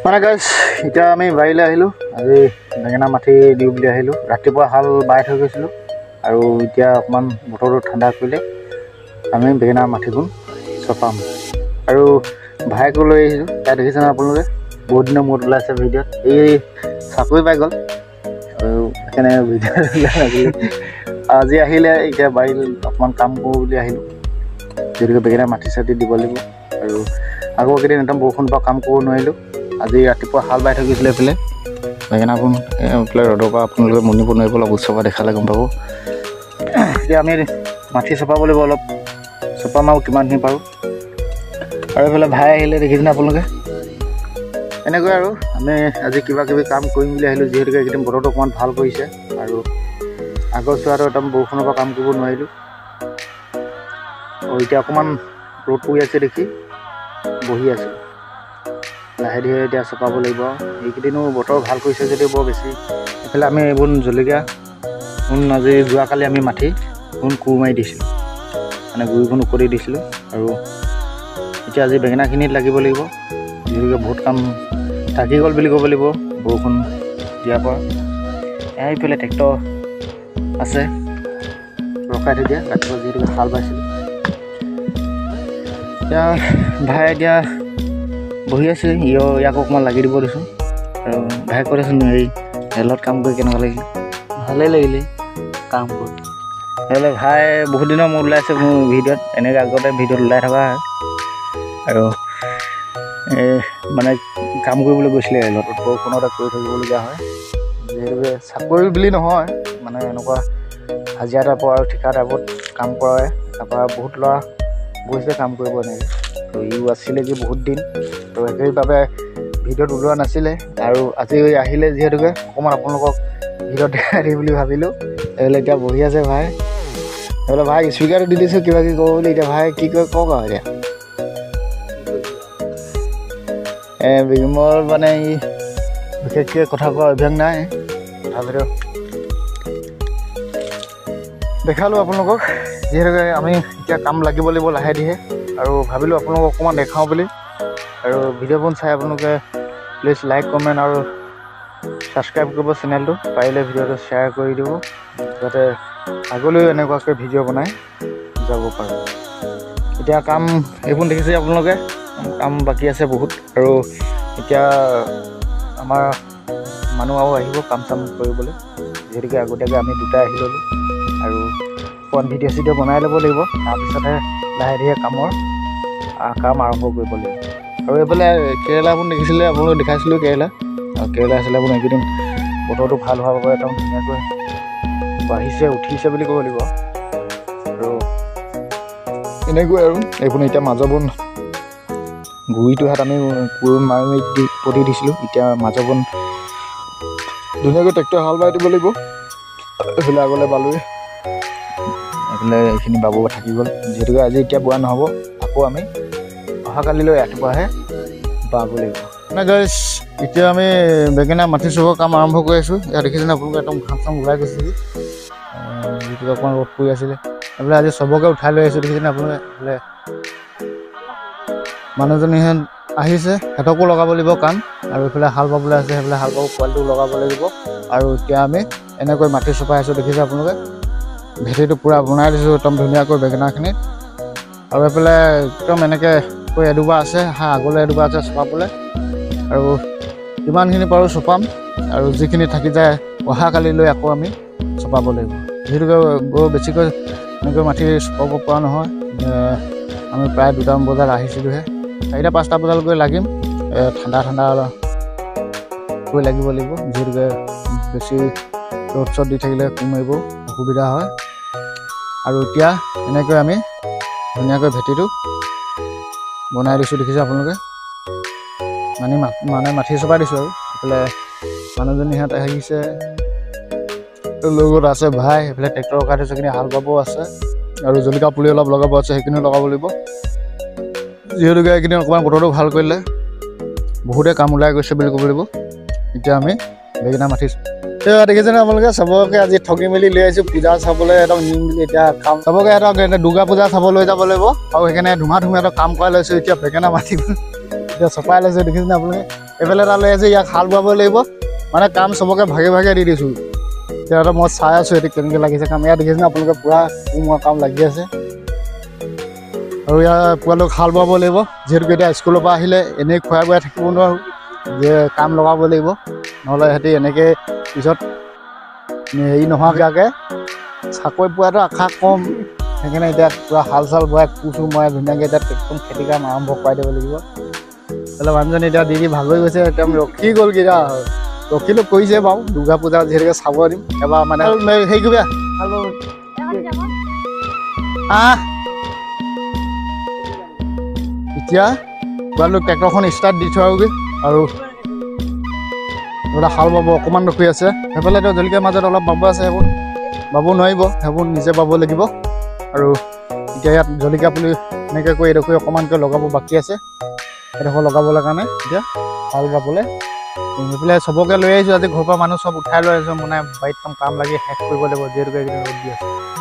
মানে গাইছ এতিয়া আমি বাৰীলৈ আহিলোঁ। আজি বেঙেনা মাটি দিওঁ বুলি আহিলোঁ। ৰাতিপুৱা হাল বাই থৈ গৈছিলোঁ আৰু এতিয়া অকণমান বতৰটো ঠাণ্ডা কৰিলে আমি বেঙেনা মাটিবোৰ চপাম আৰু ভাইকো লৈ আহিছোঁ। তাই দেখিছেনে আপোনালোকে বহুত দিনৰ মূৰত ওলাইছে ভিডিঅ'ত। এই চাকৰি পাই গ'ল আৰু সেইকাৰণে ভিডিঅ' লাগিলে। আজি আহিলে এতিয়া বাৰীত অকণমান কাম কৰোঁ বুলি আহিলোঁ। যিহেতুকে বেঙেনা মাটি চাটি দিব লাগিব আৰু আগৰ কেইদিন একদম বৰষুণ পৰা কাম কৰিব নোৱাৰিলোঁ। আজি ৰাতিপুৱা হাল বাই থৈ গৈছিলে এইফালে বেঙেনাবোৰ এইফালে ৰ'দৰ পৰা আপোনালোকে মনিব নোৱাৰিব, অলপ ওচৰৰ পৰা দেখালে গম পাব। এতিয়া আমি মাটি চপাব লাগিব, অলপ চপাম আৰু কিমানখিনি পাৰোঁ। আৰু এইফালে ভাই আহিলে দেখিছেনে আপোনালোকে। এনেকৈ আৰু আমি আজি কিবা কিবি কাম কৰিম বুলি আহিলোঁ। যিহেতুকে এইকেইদিন বতৰটো অকণমান ভাল কৰিছে আৰু আগৰ চোৱাটো একদম বৰষুণৰ পৰা কাম কৰিব নোৱাৰিলোঁ। আৰু এতিয়া অকণমান ৰ'দ পৰি আছে দেখি বহি আছোঁ। লাহে ধীৰে এতিয়া চপাব লাগিব। এইকেইদিনো বতৰ ভাল কৰিছে যদিও বৰ বেছি এইফালে আমি এইবোৰ জলকীয়া আজি যোৱাকালি আমি মাটি কোৰ মাৰি দিছিলোঁ, মানে গুৰিখন উকলি দিছিলোঁ। আৰু এতিয়া আজি বেঙেনাখিনিত লাগিব লাগিব। যিহেতুকে বহুত কাম থাকি গ'ল বুলি ক'ব লাগিব বৰষুণ দিয়াৰ পৰা। এইফালে ট্ৰেক্টৰ আছে ৰখাই থৈ দিয়া, ৰাতিপুৱা যিহেতুকে হাল বাইছিলোঁ। এতিয়া ভাই এতিয়া বহি আছে, ইয়াক অকণমান লাগি দিব দিছোঁ। আৰু ভাই কৈ দেচোন এই ৰেলত কাম কৰি কেনেকুৱা লাগিলে। ভালেই লাগিলে কাম কৰি। সেইফালে ভাই বহুত দিনৰ মূৰত ওলাইছে মোৰ ভিডিঅ'ত। এনেকৈ আগতে ভিডিঅ'ত ওলাই থকা হয় আৰু মানে কাম কৰিবলৈ গৈছিলে ৰেলত, বৰষুণতে কৰি থাকিবলগীয়া হয়। যিহেতুকে চাকৰি বুলি নহয়, মানে এনেকুৱা হাজিৰা টাইপৰ আৰু ঠিকা টাইপত কাম কৰে। তাৰপৰা বহুত ল'ৰা গৈছে কাম কৰিব এনেকৈ। তো ইও আছিলে যে বহুত দিন, তো সেইবাবে ভিডিঅ'ত ওলোৱা নাছিলে। আৰু আজি আহিলে যিহেতুকে অকণমান আপোনালোকক ভিডিঅ'ত দেখাই দিম বুলি ভাবিলোঁ। এইফালে এতিয়া বহি আছে ভাই। এইফালে ভাই স্পীকাৰটো দি দিছোঁ কিবা কিবি ক'ব বুলি। এতিয়া ভাই কি কয় কওক আৰু এতিয়া। মোৰ মানে বিশেষকৈ কথা কোৱা অভ্যাস নাই, তথাপিতো দেখালোঁ আপোনালোকক। যিহেতুকে আমি এতিয়া কাম লাগিব লাগিব লাহে ধীৰে, আৰু ভাবিলোঁ আপোনালোকক অকণমান দেখাওঁ বুলি। আৰু ভিডিঅ'বোৰ চাই আপোনালোকে প্লিজ লাইক কমেণ্ট আৰু ছাবস্ক্ৰাইব কৰিব চেনেলটো। পাৰিলে ভিডিঅ'টো শ্বেয়াৰ কৰি দিব, যাতে আগলৈও এনেকুৱাকৈ ভিডিঅ' বনাই যাব পাৰোঁ। এতিয়া কাম এইবোৰ দেখিছে আপোনালোকে, কাম বাকী আছে বহুত। আৰু এতিয়া আমাৰ মানুহ আৰু আহিব কাম চাম কৰিবলৈ। যিহেতুকে আগতীয়াকৈ আমি দুটাই আহি ল'লোঁ আৰু অকণমান ভিডিঅ' চিডিঅ' বনাই ল'ব লাগিব। তাৰপিছতহে লাহে ধীৰে কাম আৰম্ভ কৰিব লাগিব। আৰু এইফালে কেৰেলাবোৰ দেখিছিলে আপোনালোকে, দেখাইছিলোঁ কেৰেলা। আৰু কেৰেলা আছিলে আপোনাৰ এইকেইদিন বতৰটো ভাল হোৱাৰ বাবে একদম ধুনীয়াকৈ বাঢ়িছে, উঠিছে বুলি ক'ব লাগিব। আৰু এনেকৈ আৰু এইবোৰ এতিয়া মাজৰবোৰ গুৰিটো হাত আমি কোৰ মাৰি পতি দিছিলোঁ। এতিয়া মাজৰবোৰ ধুনীয়াকৈ ট্ৰেক্টৰ হাল বাই দিব লাগিব। এইফালে আগলৈ বালোৱে, এইফালে এইখিনি বাব থাকি গ'ল। যিহেতুকে আজি এতিয়া বোৱা নহ'ব, আকৌ আমি অহাকালিলৈ ৰাতিপুৱাহে বাব লাগিব। মানে গাইছ এতিয়া আমি বেঙেনা মাটি চপোৱাৰ কাম আৰম্ভ কৰি আছোঁ। ইয়াত দেখিছেনে আপোনালোকে একদম ঘাম চাম ওলাই গৈছে। যিহেতুকে অকণমান ৰ'দ পৰি আছিলে, এইফালে আজি চবকে উঠাই লৈ আহিছোঁ। দেখিছেনে আপোনালোকে এইফালে মানুহজনীহে আহিছে, সিহঁতকো লগাব লাগিব কাম। আৰু এইফালে হাল বাবলৈ আছে, সেইফালে হাল বাব পোৱালিটোও লগাব লাগিব। আৰু এতিয়া আমি এনেকৈ মাটি চপাই আছোঁ। দেখিছে আপোনালোকে ভেটিটো পূৰা বনাই দিছোঁ একদম ধুনীয়াকৈ বেঙেনাখিনিত। আৰু এইফালে একদম এনেকৈ কৈ এডোবা আছে, আগলৈ এডোবা আছে চপাবলৈ। আৰু কিমানখিনি পাৰোঁ চপাম, আৰু যিখিনি থাকি যায় অহাকালিলৈ আকৌ আমি চপাব লাগিব। যিহেতুকে বৰ বেছিকৈ এনেকৈ মাটি চপাব পৰা নহয়। আমি প্ৰায় 2টামান বজাত আহিছিলোঁহে, 4টা-5টা বজালৈকে লাগিম। ঠাণ্ডা কৈ লাগিব লাগিব। যিহেতুকে বেছি ৰ'দ চদ দি থাকিলে কোৰ মাৰিব অসুবিধা হয়। আৰু এতিয়া এনেকৈ আমি ধুনীয়াকৈ ভেটিটো বনাই দিছোঁ। দেখিছে আপোনালোকে মানে মাটি চপাই দিছোঁ। আৰু এইফালে মানুহজনী সিহঁত আহিছে, লগত আছে ভাই। সেইফালে ট্ৰেক্টৰ ৰখাই থৈছে, সেইখিনি হাল বাবও আছে। আৰু জলকীয়া পুলি অলপ লগাব আছে, সেইখিনিও লগাব লাগিব। যিহেতুকে এইখিনি অকণমান বতৰটো ভাল কৰিলে বহুতে কাম ওলাই গৈছে বুলি ক'ব লাগিব। এতিয়া আমি বেঙেনা মাটি দেখিছেনে আপোনালোকে, চবকে আজি ঠগি মেলি লৈ আহিছোঁ পূজা চাবলৈ। একদম নিম বুলি এতিয়া কাম চবকে সিহঁতক দুৰ্গা পূজা চাব লৈ যাব লাগিব। আৰু সেইকাৰণে ধুমা ধুমা কাম কৰাই লৈছোঁ। এতিয়া বেঙেনা মাটিবোৰ এতিয়া চপাই লৈছোঁ। দেখিছেনে আপোনালোকে এইফালে এটা লৈ আছে ইয়াক হাল বোৱাব লাগিব মানে কাম চবকে ভাগে ভাগে দি দিছোঁ এতিয়া মই চাই আছোঁ এইটো কেনেকৈ লাগিছে কাম ইয়াত দেখিছেনে আপোনালোকে পূৰা কোমোৱা কাম লাগি আছে আৰু ইয়াৰ পোৱালোক হাল বোৱাব লাগিব যিহেতুকে এতিয়া স্কুলৰ পৰা আহিলে এনেই খুৱাই বুৱাই থাকিব নোৱাৰোঁ যে কাম লগাব লাগিব নহ'লে সিহঁতি এনেকৈ পিছত হেৰি নোহোৱাকৈ চাকৰি পোৱাটো আশা কম সেইকাৰণে এতিয়া পূৰা হাল চাল বোৱাই কোচো মই ধুনীয়াকৈ এতিয়া একদম খেতি কাম আৰম্ভ কৰাই দিব লাগিব তাহলে মানুহজনী এতিয়া দি ভাগৰি গৈছে একদম ৰখি গ'লগৈ এতিয়া ৰখিলোঁ কৰিছে বাৰু দুৰ্গা পূজা যিহেতুকে চাব দিম এবাৰ মানে হেৰি কৰিবা এতিয়া পোৱালোক ট্ৰেক্টৰখন ষ্টাৰ্ট দি থোৱা হ'বগৈ আৰু এইবিলাক হাল বাব অকণমান ৰখি আছে সেইফালেতো জলকীয়াৰ মাজত অলপ বাব আছে সেইবোৰ বাব নোৱাৰিব সেইবোৰ নিজে বাব লাগিব আৰু এতিয়া ইয়াত জলকীয়া পুলি এনেকৈ কৰি এডোখৰ অকণমানকৈ লগাব বাকী আছে এডোখৰ লগাবলৈ কাৰণে এতিয়া হাল বাবলৈ পেলাই চবকে লৈ আহিছোঁ আজি ঘৰৰ পৰা মানুহ চব উঠাই লৈ আহিছোঁ মানে বাৰীত কাম লাগি শেষ কৰিব লাগিব যিহেতুকে ৰ'দ দি আছে